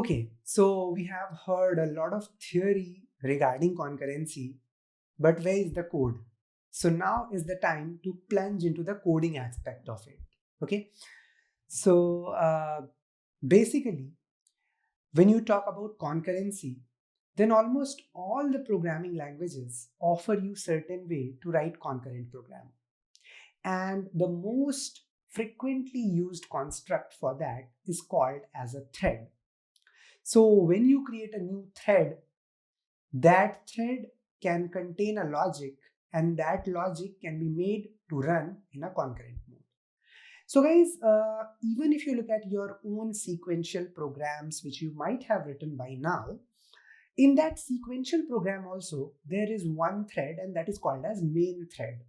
Okay, so we have heard a lot of theory regarding concurrency, but where is the code? So now is the time to plunge into the coding aspect of it. Okay, so basically, when you talk about concurrency, then almost all the programming languages offer you certain way to write concurrent program. And the most frequently used construct for that is called as a thread. So when you create a new thread, that thread can contain a logic, and that logic can be made to run in a concurrent mode. So guys, even if you look at your own sequential programs, which you might have written by now, in that sequential program also, there is one thread and that is called as main thread.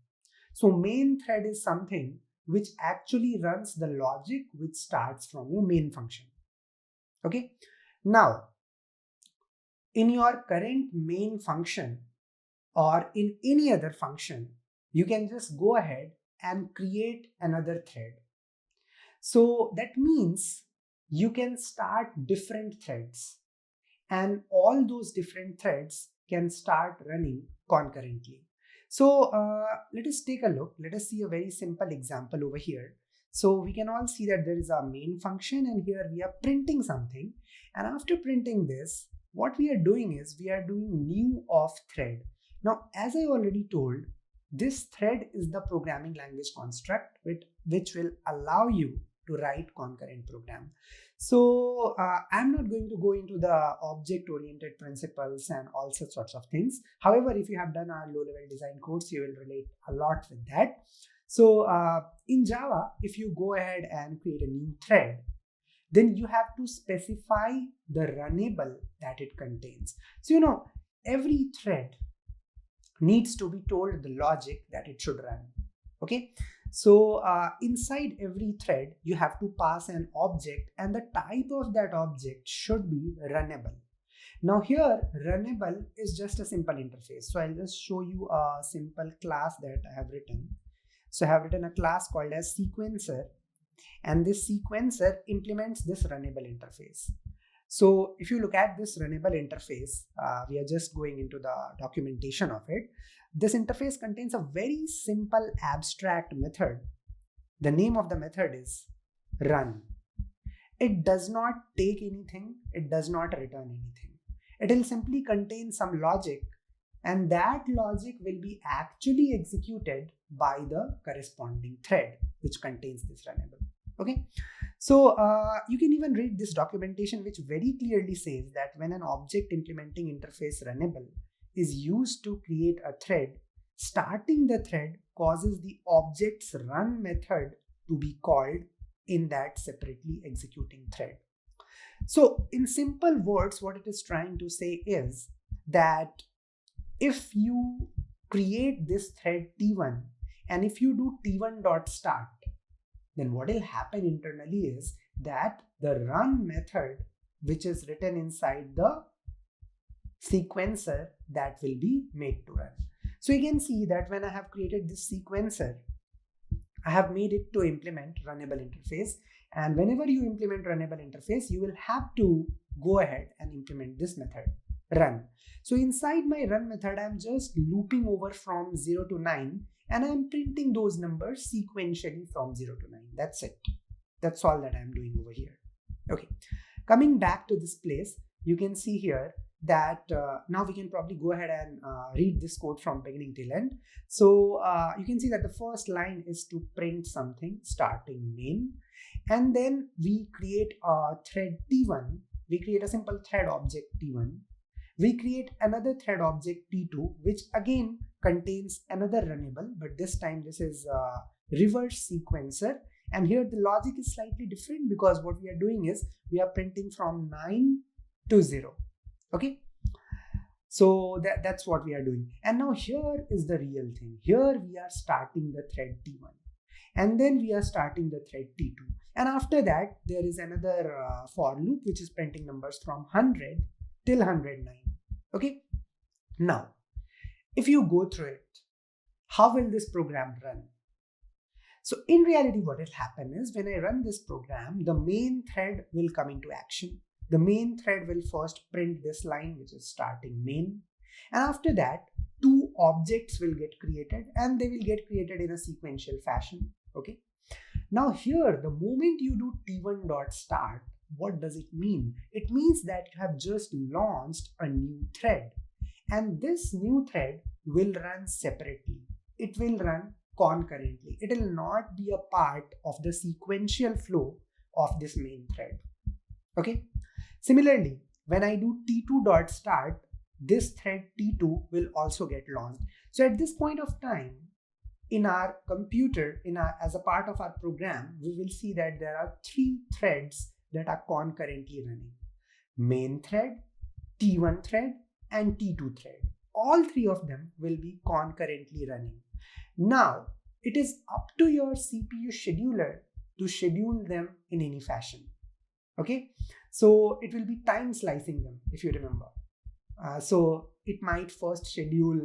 So main thread is something which actually runs the logic which starts from your main function. Okay. Now, in your current main function or in any other function, you can just go ahead and create another thread. So that means you can start different threads, and all those different threads can start running concurrently. So let us take a look. Let us see a very simple example over here. So we can all see that there is a main function, and here we are printing something. And after printing this, what we are doing is we are doing new of thread. Now, as I already told, this thread is the programming language construct which will allow you to write concurrent program. So I'm not going to go into the object-oriented principles and all such sorts of things. However, if you have done our low-level design course, you will relate a lot with that. So in Java, if you go ahead and create a new thread, then you have to specify the runnable that it contains. So every thread needs to be told the logic that it should run. Okay, so inside every thread you have to pass an object, and the type of that object should be runnable. Now here runnable is just a simple interface, so I'll just show you a simple class that I have written. So I have written a class called as sequencer, and this sequencer implements this runnable interface. So if you look at this runnable interface, we are just going into the documentation of it. This interface contains a very simple abstract method. The name of the method is run. It does not take anything. It does not return anything. It will simply contain some logic, and that logic will be actually executed by the corresponding thread which contains this runnable. Okay, so you can even read this documentation, which very clearly says that when an object implementing interface runnable is used to create a thread, starting the thread causes the object's run method to be called in that separately executing thread. So in simple words, what it is trying to say is that if you create this thread T1, and if you do T1.start, then what will happen internally is that the run method, which is written inside the sequencer, that will be made to run. So you can see that when I have created this sequencer, I have made it to implement runnable interface. And whenever you implement runnable interface, you will have to go ahead and implement this method, run. So inside my run method, I'm just looping over from 0 to 9, and I'm printing those numbers sequentially from 0 to 9. That's it. That's all that I'm doing over here. Okay, coming back to this place, you can see here that now we can probably go ahead and read this code from beginning till end. So you can see that the first line is to print something starting main, and then we create a thread T1. We create a simple thread object T1. We create another thread object T2, which again contains another runnable, but this time this is a reverse sequencer. And here the logic is slightly different, because what we are doing is we are printing from 9 to 0. Okay, so that's what we are doing. And now here is the real thing. Here we are starting the thread T1, and then we are starting the thread T2. And after that, there is another for loop which is printing numbers from 100 till 109. Okay, now if you go through it, how will this program run? So in reality, what will happen is when I run this program, the main thread will come into action. the main thread will first print this line, which is starting main. And after that, two objects will get created, and they will get created in a sequential fashion. Okay. Now here, the moment you do t1.start, what does it mean? It means that you have just launched a new thread, and this new thread will run separately. It will run concurrently. It will not be a part of the sequential flow of this main thread. Okay. Similarly, when I do t2.start, this thread t2 will also get launched. So at this point of time, in our computer, as a part of our program, we will see that there are three threads that are concurrently running: main thread, t1 thread, and t2 thread. All three of them will be concurrently running. Now, it is up to your CPU scheduler to schedule them in any fashion. Okay, so it will be time slicing them, if you remember. So it might first schedule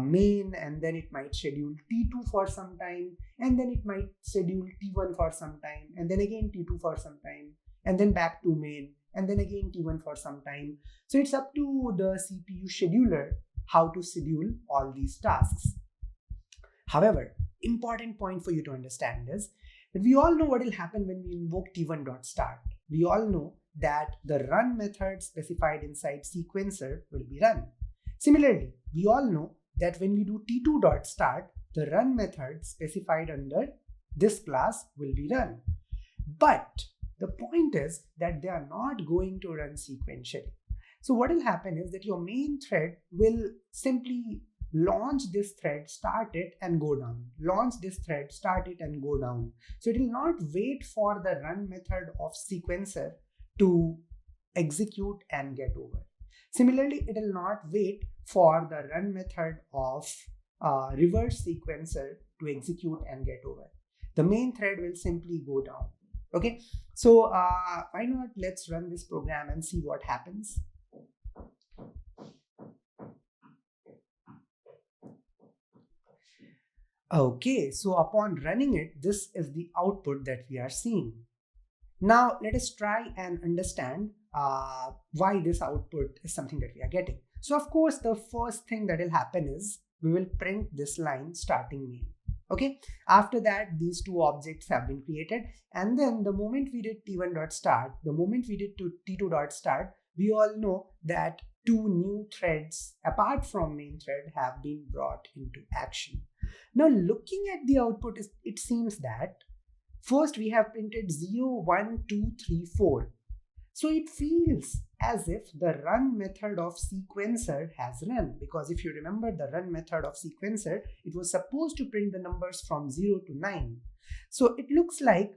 main, and then it might schedule t2 for some time, and then it might schedule t1 for some time, and then again t2 for some time, and then back to main, and then again t1 for some time. So it's up to the CPU scheduler how to schedule all these tasks. However, important point for you to understand is that we all know what will happen when we invoke t1.start. We all know that the run method specified inside sequencer will be run. Similarly, we all know that when we do t2.start, the run method specified under this class will be run. But the point is that they are not going to run sequentially. So what will happen is that your main thread will simply launch this thread, start it, and go down. Launch this thread, start it, and go down. So it will not wait for the run method of sequencer to execute and get over. Similarly, it will not wait for the run method of reverse sequencer to execute and get over. The main thread will simply go down. Okay, so why not let's run this program and see what happens. Okay, so upon running it, this is the output that we are seeing. Now let us try and understand why this output is something that we are getting. So of course, the first thing that will happen is we will print this line starting main. Okay, after that, these two objects have been created, and then the moment we did t1.start, the moment we did t2.start, we all know that two new threads apart from main thread have been brought into action. Now looking at the output, it seems that first we have printed 0, 1, 2, 3, 4. So it feels as if the run method of sequencer has run, because if you remember the run method of sequencer, it was supposed to print the numbers from 0 to 9. So it looks like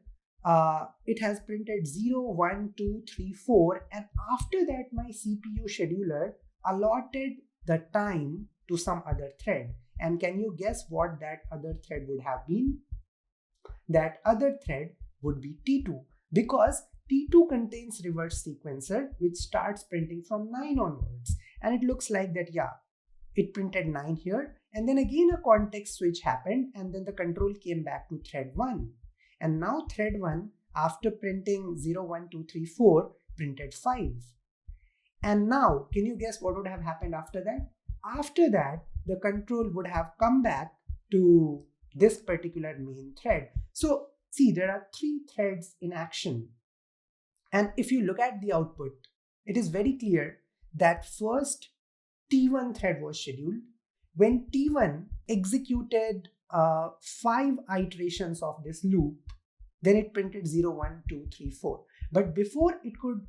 it has printed 0, 1, 2, 3, 4, and after that my CPU scheduler allotted the time to some other thread. And can you guess what that other thread would have been? That other thread would be T2, because T2 contains reverse sequencer, which starts printing from 9 onwards. And it looks like that, yeah, it printed 9 here, and then again a context switch happened, and then the control came back to thread 1. And now thread 1, after printing 0, 1, 2, 3, 4, printed 5. And now, can you guess what would have happened after that? After that, the control would have come back to this particular main thread. So see, there are 3 threads in action. And if you look at the output, it is very clear that first T1 thread was scheduled. When T1 executed 5 iterations of this loop, then it printed 0, 1, 2, 3, 4. But before it could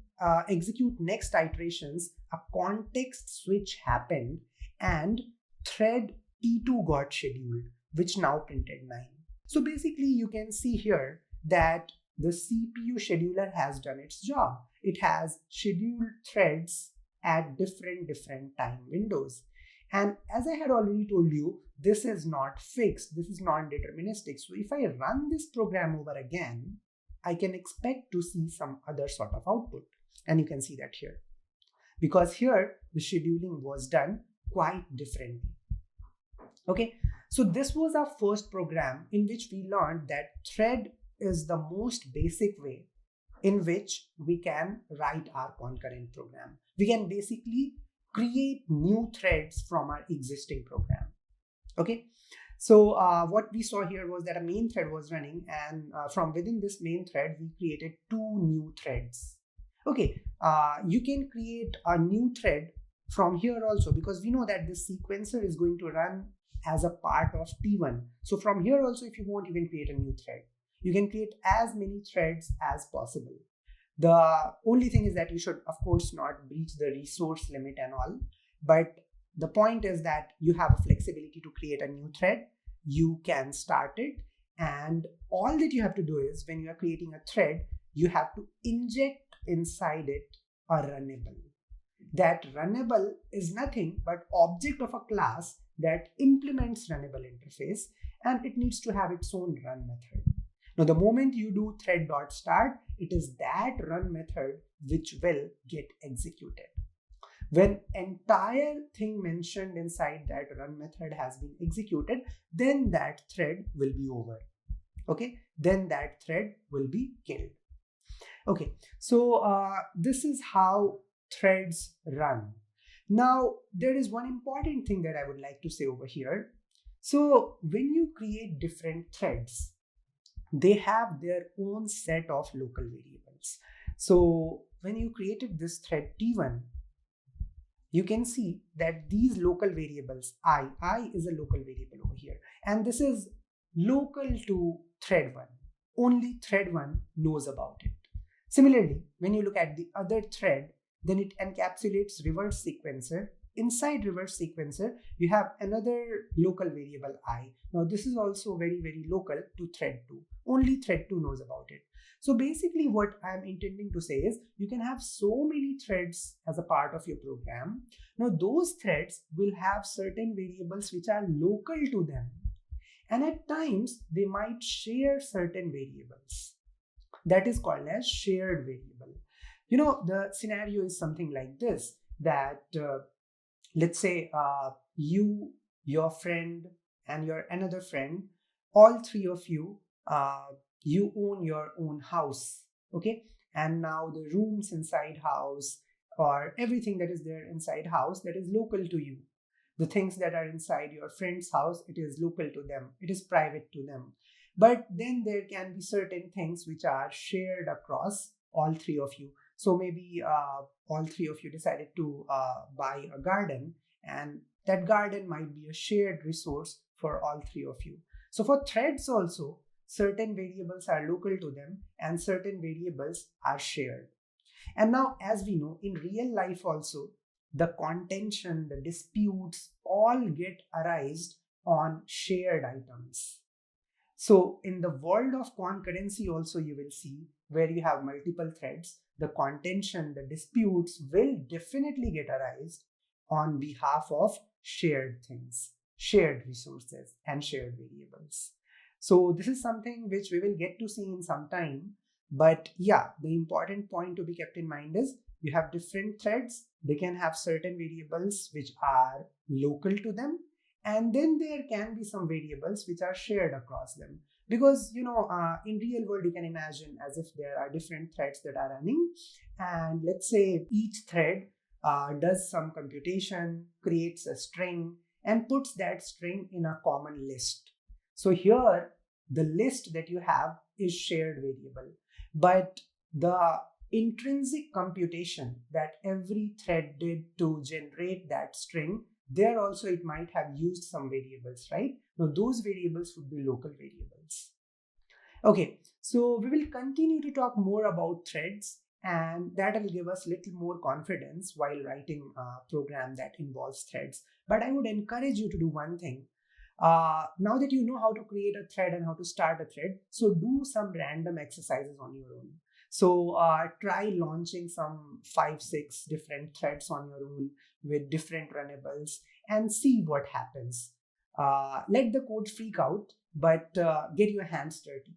execute next iterations, a context switch happened and thread T2 got scheduled, which now printed 9. So basically you can see here that the CPU scheduler has done its job. It has scheduled threads at different time windows. And as I had already told you, this is not fixed, this is non-deterministic. So if I run this program over again, I can expect to see some other sort of output. And you can see that here. Because here the scheduling was done quite differently. Okay, so this was our first program in which we learned that thread is the most basic way in which we can write our concurrent program. We can basically create new threads from our existing program. Okay. So what we saw here was that a main thread was running, and from within this main thread, we created two new threads. Okay, you can create a new thread from here also, because we know that this sequencer is going to run as a part of T1. So from here also, if you want, you can create a new thread. You can create as many threads as possible. The only thing is that you should, of course, not breach the resource limit and all, but the point is that you have a flexibility to create a new thread. You can start it, and all that you have to do is, when you are creating a thread, you have to inject inside it a runnable. That runnable is nothing but object of a class that implements runnable interface, and it needs to have its own run method. Now, the moment you do thread.start, it is that run method which will get executed. When entire thing mentioned inside that run method has been executed, then that thread will be over. Okay, then that thread will be killed. Okay, so this is how threads run. Now, there is one important thing that I would like to say over here. So when you create different threads, they have their own set of local variables. So when you created this thread T1, you can see that these local variables, I is a local variable over here, and this is local to thread 1. Only thread 1 knows about it. Similarly, when you look at the other thread, then it encapsulates reverse sequencer. Inside reverse sequencer, you have another local variable I. Now this is also very, very local to thread 2. Only thread 2 knows about it. So basically what I'm intending to say is, you can have so many threads as a part of your program. Now those threads will have certain variables which are local to them. And at times they might share certain variables. That is called as shared variable. You know, the scenario is something like this, that let's say you, your friend, and your another friend, all three of you, you own your own house. Okay, and now the rooms inside house, or everything that is there inside house, that is local to you. The things that are inside your friend's house, it is local to them, it is private to them. But then there can be certain things which are shared across all three of you. So maybe all three of you decided to buy a garden, and that garden might be a shared resource for all three of you. So for threads also, certain variables are local to them and certain variables are shared. And now, as we know, in real life also, the contention, the disputes all get arised on shared items. So in the world of concurrency also, you will see where you have multiple threads, the contention, the disputes will definitely get arised on behalf of shared things, shared resources, and shared variables. So this is something which we will get to see in some time. But yeah, the important point to be kept in mind is, you have different threads, they can have certain variables which are local to them, and then there can be some variables which are shared across them. Because in real world, you can imagine as if there are different threads that are running, and let's say each thread does some computation, creates a string, and puts that string in a common list. So here, the list that you have is shared variable, but the intrinsic computation that every thread did to generate that string, there also it might have used some variables, right? Now those variables would be local variables. Okay, so we will continue to talk more about threads, and that will give us little more confidence while writing a program that involves threads. But I would encourage you to do one thing. Now that you know how to create a thread and how to start a thread, so do some random exercises on your own. So try launching some 5-6 different threads on your own with different runnables and see what happens. Let the code freak out, but get your hands dirty.